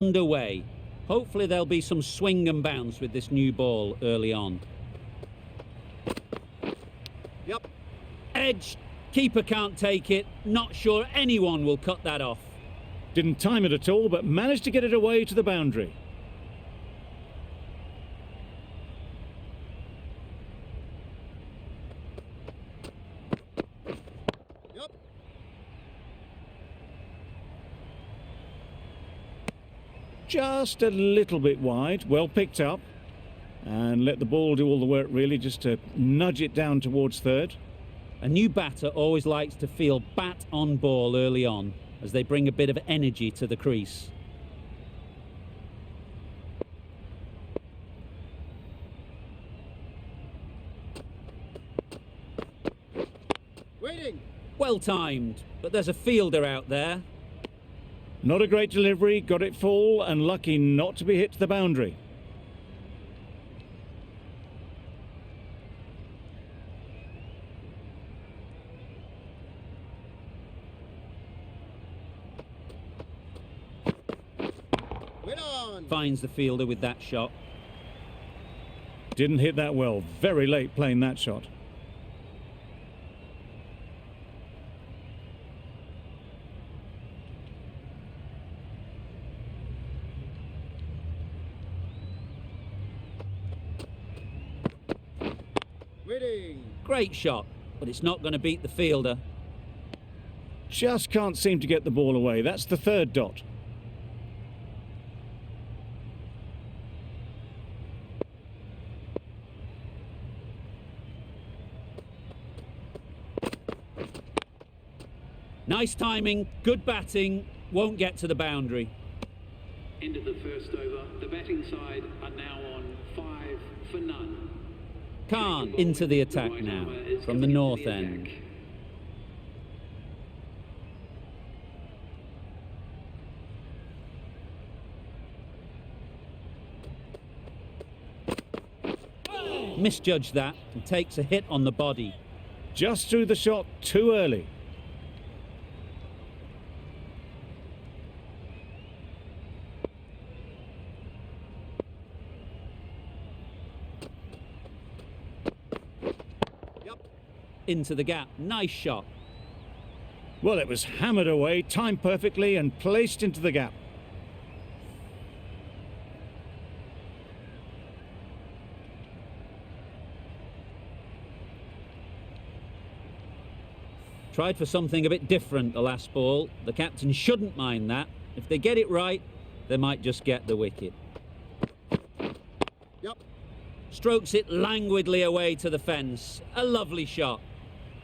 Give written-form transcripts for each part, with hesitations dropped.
underway. Hopefully there'll be some swing and bounce with this new ball early on. Yep. Edge. Keeper can't take it. Not sure anyone will cut that off. Didn't time it at all, but managed to get it away to the boundary. Yep. Just a little bit wide, well picked up. And let the ball do all the work really, just to nudge it down towards third. A new batter always likes to feel bat on ball early on, as they bring a bit of energy to the crease. Waiting. Well timed, but there's a fielder out there. Not a great delivery, got it full and lucky not to be hit to the boundary. Wait on. Finds the fielder with that shot. Didn't hit that well, very late playing that shot. Waiting. Great shot, but it's not going to beat the fielder. Just can't seem to get the ball away, that's the third dot. Nice timing, good batting, won't get to the boundary. End of the first over. The batting side are now on 5 for none. Khan into the attack now, from the north end. Misjudged that and takes a hit on the body. Just threw the shot too early. Into the gap, nice shot. Well, it was hammered away, timed perfectly and placed into the gap. Tried for something a bit different the last ball. The captain shouldn't mind that. If they get it right, they might just get the wicket. Yep. Strokes it languidly away to the fence. A lovely shot.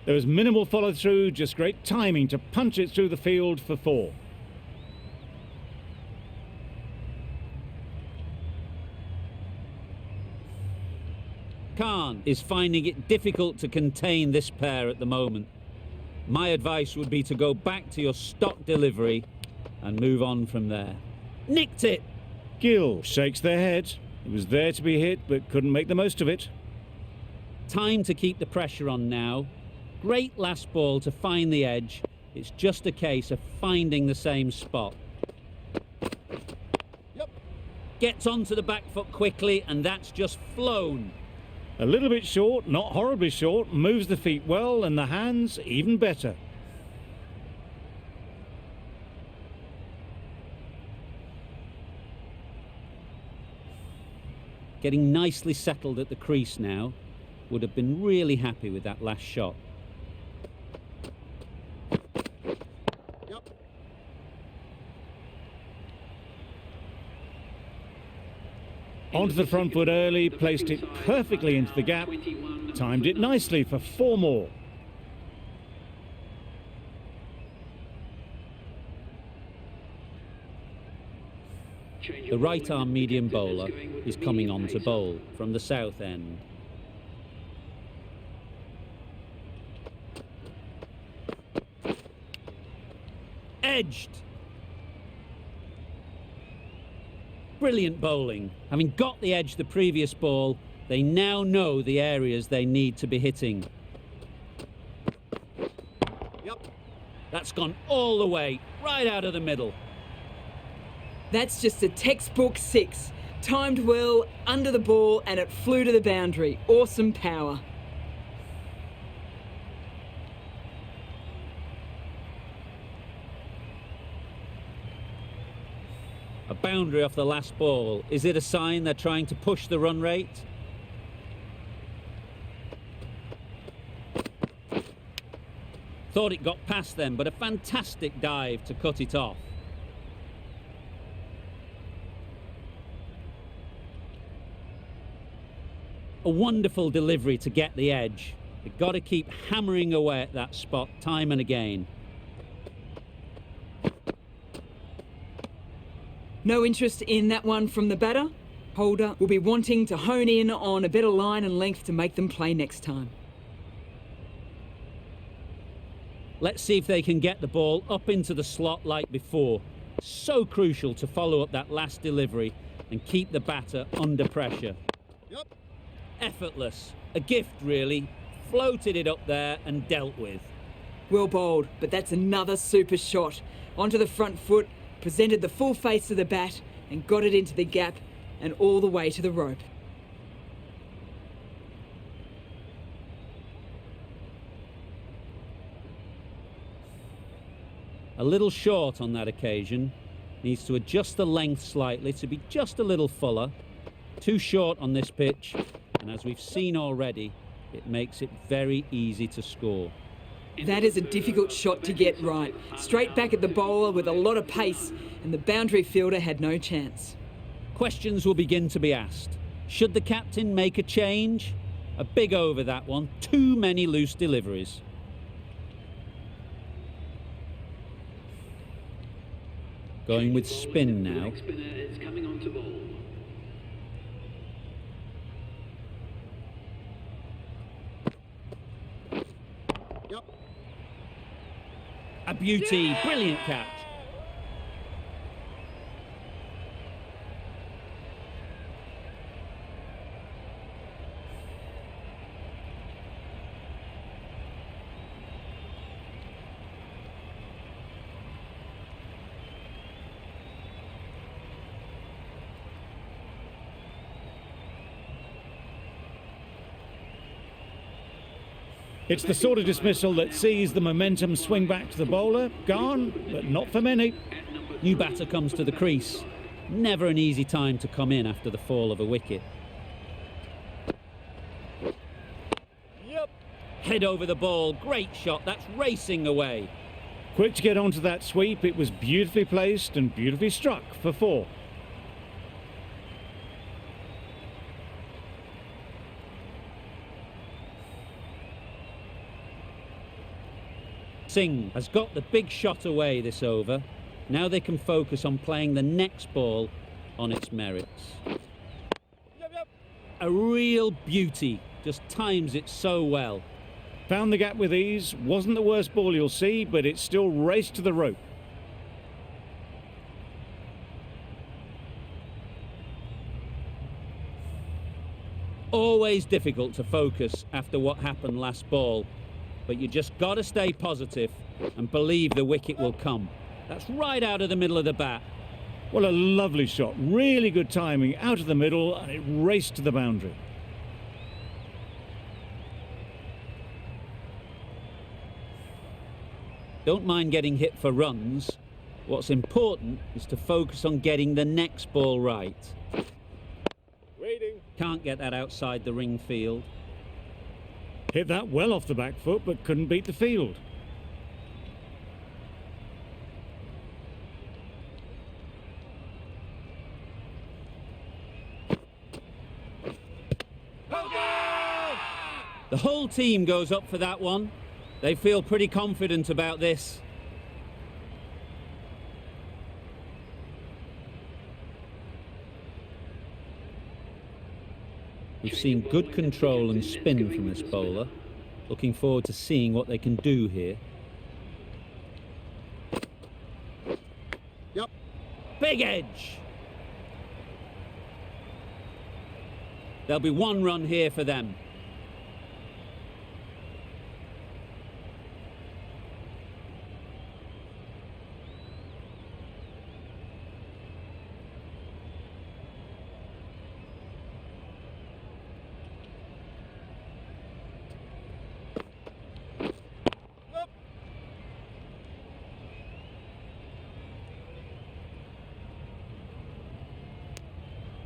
There was minimal follow through, just great timing to punch it through the field for 4. Khan is finding it difficult to contain this pair at the moment. My advice would be to go back to your stock delivery and move on from there. Nicked it! Gill shakes their head. It was there to be hit, but couldn't make the most of it. Time to keep the pressure on now. Great last ball to find the edge. It's just a case of finding the same spot. Yep. Gets onto the back foot quickly, and that's just flown. A little bit short, not horribly short, moves the feet well and the hands even better. Getting nicely settled at the crease now. Would have been really happy with that last shot. Yep. Onto the front foot early, placed it perfectly into the gap, timed it nicely for 4 more. The right-arm medium bowler is coming on to bowl from the south end. Edged. Brilliant bowling. Having got the edge the previous ball, they now know the areas they need to be hitting. Yep. That's gone all the way, right out of the middle. That's just a textbook 6. Timed well, under the ball, and it flew to the boundary. Awesome power. A boundary off the last ball. Is it a sign they're trying to push the run rate? Thought it got past them, but a fantastic dive to cut it off. A wonderful delivery to get the edge. They've got to keep hammering away at that spot time and again. No interest in that one from the batter. Holder will be wanting to hone in on a better line and length to make them play next time. Let's see if they can get the ball up into the slot like before. So crucial to follow up that last delivery and keep the batter under pressure. Yep. Effortless. A gift, really. Floated it up there and dealt with. Well bowled, but that's another super shot. Onto the front foot, presented the full face of the bat and got it into the gap and all the way to the rope. A little short on that occasion. Needs to adjust the length slightly to be just a little fuller. Too short on this pitch, and as we've seen already, it makes it very easy to score. That is a difficult shot to get right. Straight back at the bowler with a lot of pace, and the boundary fielder had no chance. Questions will begin to be asked. Should the captain make a change? A big over that one. Too many loose deliveries. Going with spin now. Spinner is coming on to bowl. Yep. A beauty. Brilliant catch. It's the sort of dismissal that sees the momentum swing back to the bowler. Gone, but not for many. New batter comes to the crease. Never an easy time to come in after the fall of a wicket. Yep. Head over the ball. Great shot. That's racing away. Quick to get onto that sweep. It was beautifully placed and beautifully struck for 4. Singh has got the big shot away this over. Now they can focus on playing the next ball on its merits. Yep. A real beauty. Just times it so well. Found the gap with ease. Wasn't the worst ball you'll see, but it still raced to the rope. Always difficult to focus after what happened last ball, but you just got to stay positive and believe the wicket will come. That's right out of the middle of the bat. Well, a lovely shot. Really good timing out of the middle, and it raced to the boundary. Don't mind getting hit for runs. What's important is to focus on getting the next ball right. Waiting. Can't get that outside the ring field. Hit that well off the back foot, but couldn't beat the field. The whole team goes up for that one. They feel pretty confident about this. We've seen good control and spin from this bowler. Looking forward to seeing what they can do here. Yep. Big edge. There'll be one run here for them.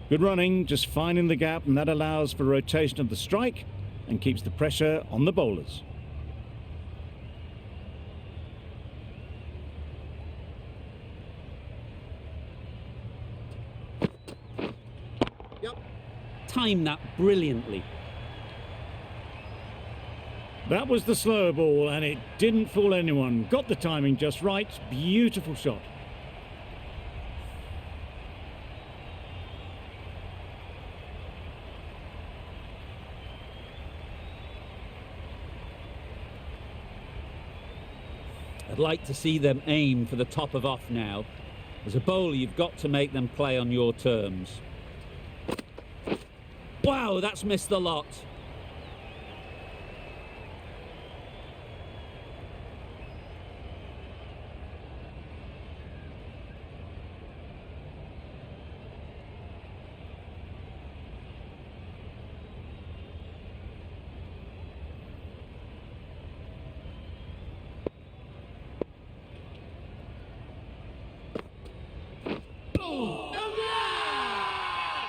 Good running, just finding the gap, and that allows for rotation of the strike and keeps the pressure on the bowlers. Yep. Timed that brilliantly. That was the slower ball, and it didn't fool anyone. Got the timing just right. Beautiful shot. I'd like to see them aim for the top of off now. As a bowler, you've got to make them play on your terms. Wow, that's missed the lot.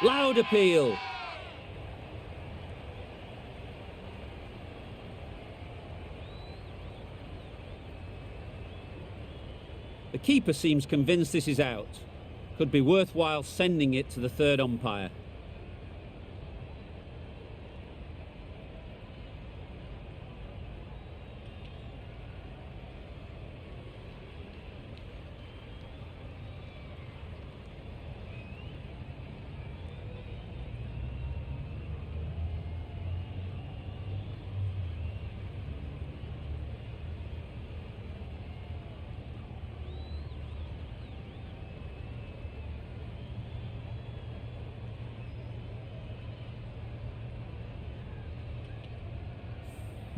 Loud appeal. The keeper seems convinced this is out. Could be worthwhile sending it to the third umpire.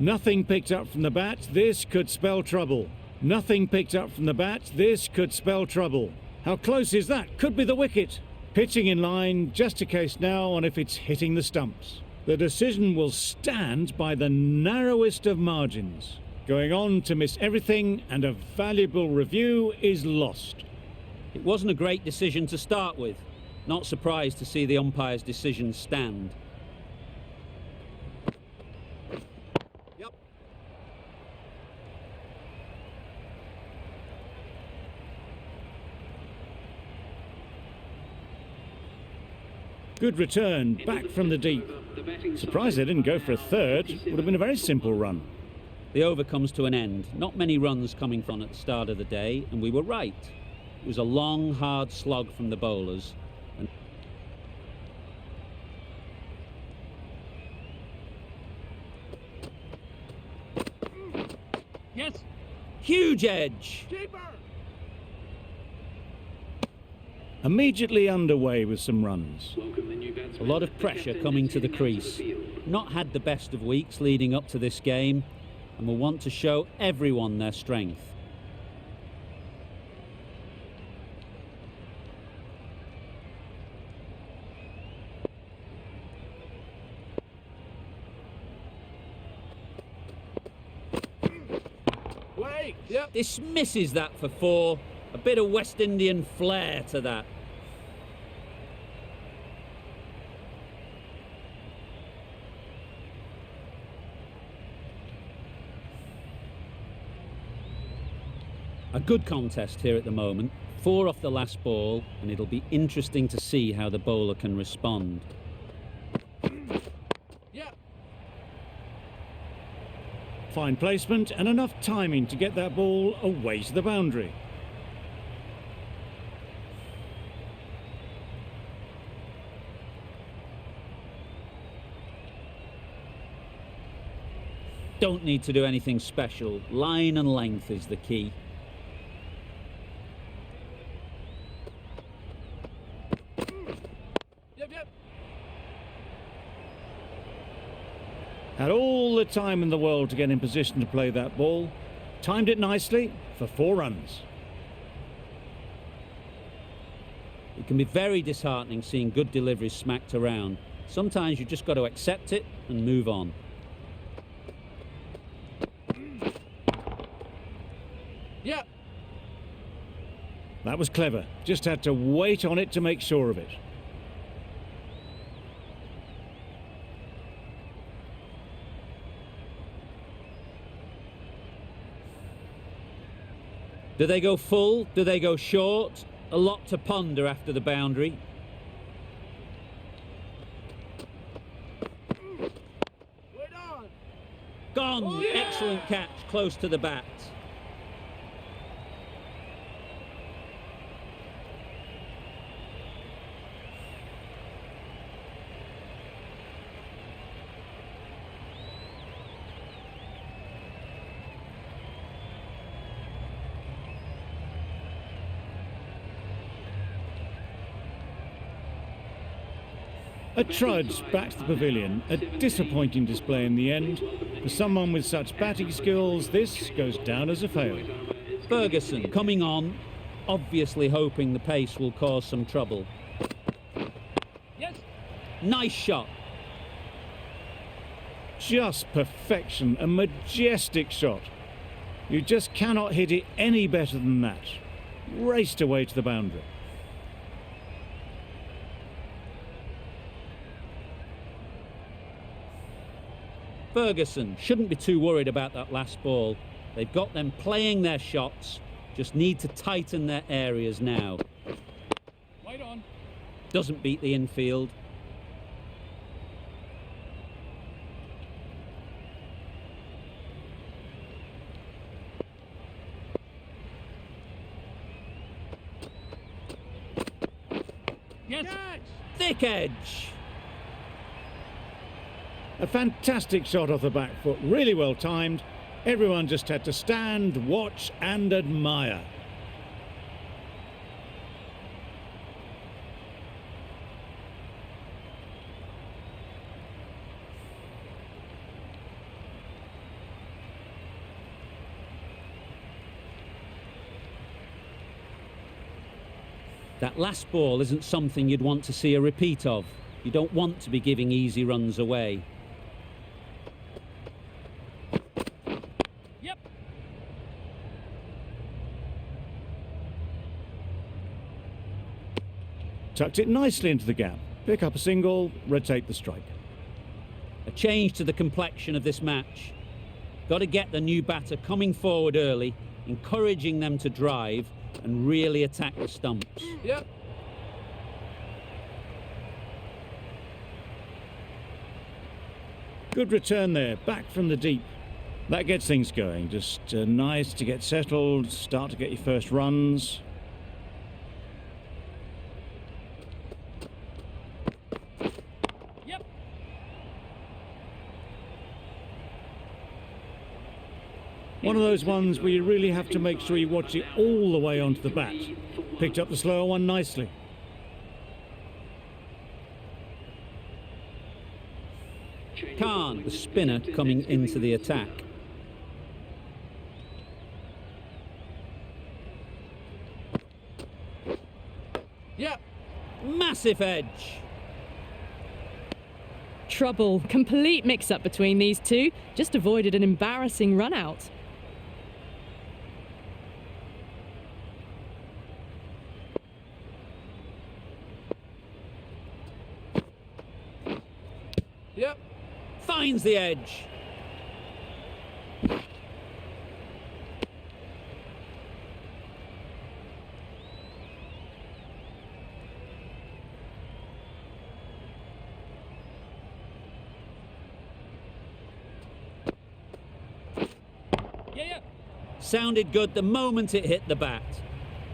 Nothing picked up from the bat. This could spell trouble. Nothing picked up from the bat. This could spell trouble. How close is that? Could be the wicket. Pitching in line, just a case now on if it's hitting the stumps. The decision will stand by the narrowest of margins. Going on to miss everything, and a valuable review is lost. It wasn't a great decision to start with. Not surprised to see the umpire's decision stand. Yep. Good return, back from the deep. Surprised they didn't go for a third. Would have been a very simple run. The over comes to an end. Not many runs coming from at the start of the day, and we were right. It was a long, hard slog from the bowlers. And Yes. huge edge. Keeper. Immediately underway with some runs. A lot of pressure coming to the crease. Not had the best of weeks leading up to this game, and will want to show everyone their strength. Wait. Yep. Dismisses that for 4. A bit of West Indian flair to that. A good contest here at the moment. 4 off the last ball, and it'll be interesting to see how the bowler can respond. Yep. Fine placement and enough timing to get that ball away to the boundary. Don't need to do anything special. Line and length is the key. Yep. Had all the time in the world to get in position to play that ball. Timed it nicely for 4 runs. It can be very disheartening seeing good deliveries smacked around. Sometimes you've just got to accept it and move on. Yep. That was clever. Just had to wait on it to make sure of it. Do they go full? Do they go short? A lot to ponder after the boundary. Wait on. Gone! Oh, yeah! Excellent catch, close to the bat. A trudge back to the pavilion, a disappointing display in the end. For someone with such batting skills, this goes down as a fail. Ferguson coming on, obviously hoping the pace will cause some trouble. Yes. Nice shot. Just perfection, a majestic shot. You just cannot hit it any better than that. Raced away to the boundary. Ferguson shouldn't be too worried about that last ball. They've got them playing their shots, just need to tighten their areas now. Wait on. Doesn't beat the infield. Yes. Thick edge. A fantastic shot off the back foot, really well timed. Everyone just had to stand, watch and admire. That last ball isn't something you'd want to see a repeat of. You don't want to be giving easy runs away. Yep. Tucked it nicely into the gap. Pick up a single, rotate the strike. A change to the complexion of this match. Got to get the new batter coming forward early, encouraging them to drive and really attack the stumps. Yep. Good return there, back from the deep. That gets things going. Just nice to get settled, start to get your first runs. Yep. One of those ones where you really have to make sure you watch it all the way onto the bat. Picked up the slower one nicely. Khan, the spinner, coming into the attack. Yep. Massive edge. Trouble. Complete mix-up between these two. Just avoided an embarrassing run-out. Yep. Finds the edge. Yeah. Sounded good the moment it hit the bat.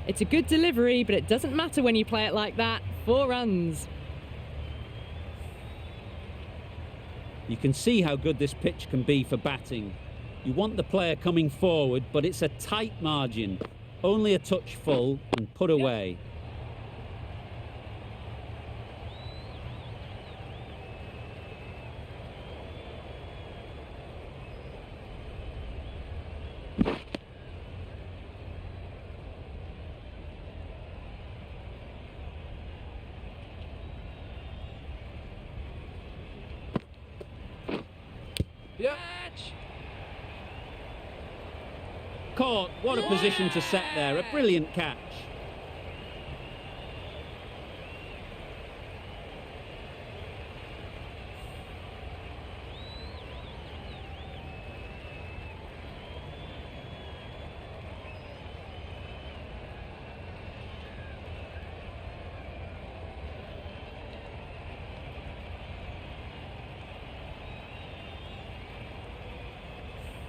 It's a good delivery, but it doesn't matter when you play it like that. 4 runs. You can see how good this pitch can be for batting. You want the player coming forward, but it's a tight margin. Only a touch full and put away. Yep. Caught. What a position to set there. A brilliant catch.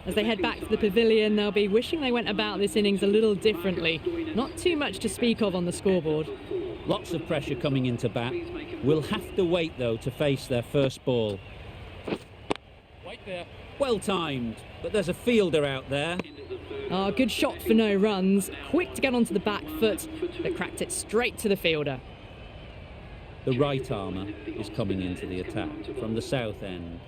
As they head back to the pavilion, they'll be wishing they went about this innings a little differently. Not too much to speak of on the scoreboard. Lots of pressure coming into bat. Will have to wait, though, to face their first ball. Wait there. Well timed, but there's a fielder out there. Ah, good shot for no runs. Quick to get onto the back foot, but cracked it straight to the fielder. The right armour is coming into the attack from the south end.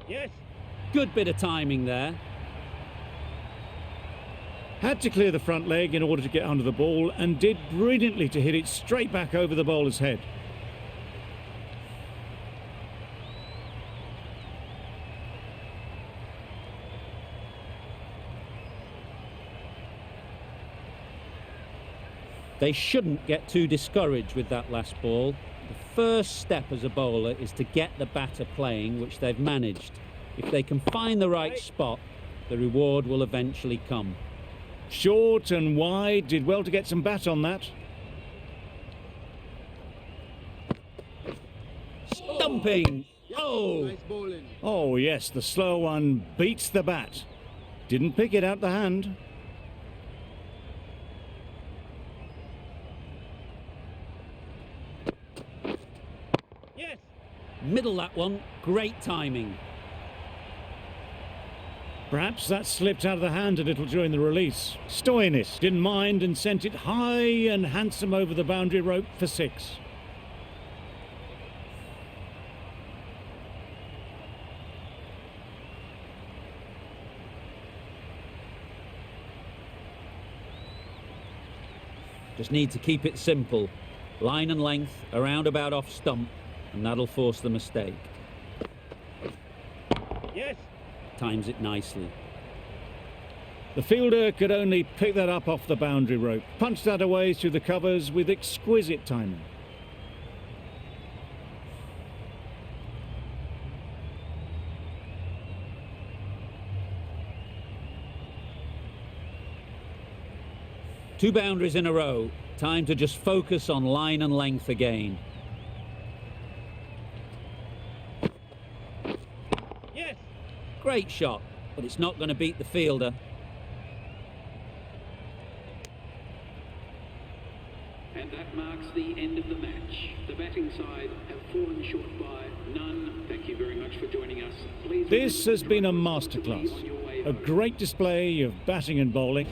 Yes. Good bit of timing there. Had to clear the front leg in order to get under the ball and did brilliantly to hit it straight back over the bowler's head. They shouldn't get too discouraged with that last ball. The first step as a bowler is to get the batter playing, which they've managed. If they can find the right spot, the reward will eventually come. Short and wide, did well to get some bat on that. Stumping! Oh! Oh yes, the slow one beats the bat. Didn't pick it out the hand. Yes! Middle that one, great timing. Perhaps that slipped out of the hand a little during the release. Stoinis didn't mind and sent it high and handsome over the boundary rope for 6. Just need to keep it simple. Line and length, around about off stump, and that'll force the mistake. Yes. Times it nicely. The fielder could only pick that up off the boundary rope. Punched that away through the covers with exquisite timing. Two boundaries in a row. Time to just focus on line and length again. Yes. Great shot, but it's not going to beat the fielder. And that marks the end of the match. The batting side have fallen short by none. Thank you very much for joining us. Please This has been a masterclass. A great display of batting and bowling.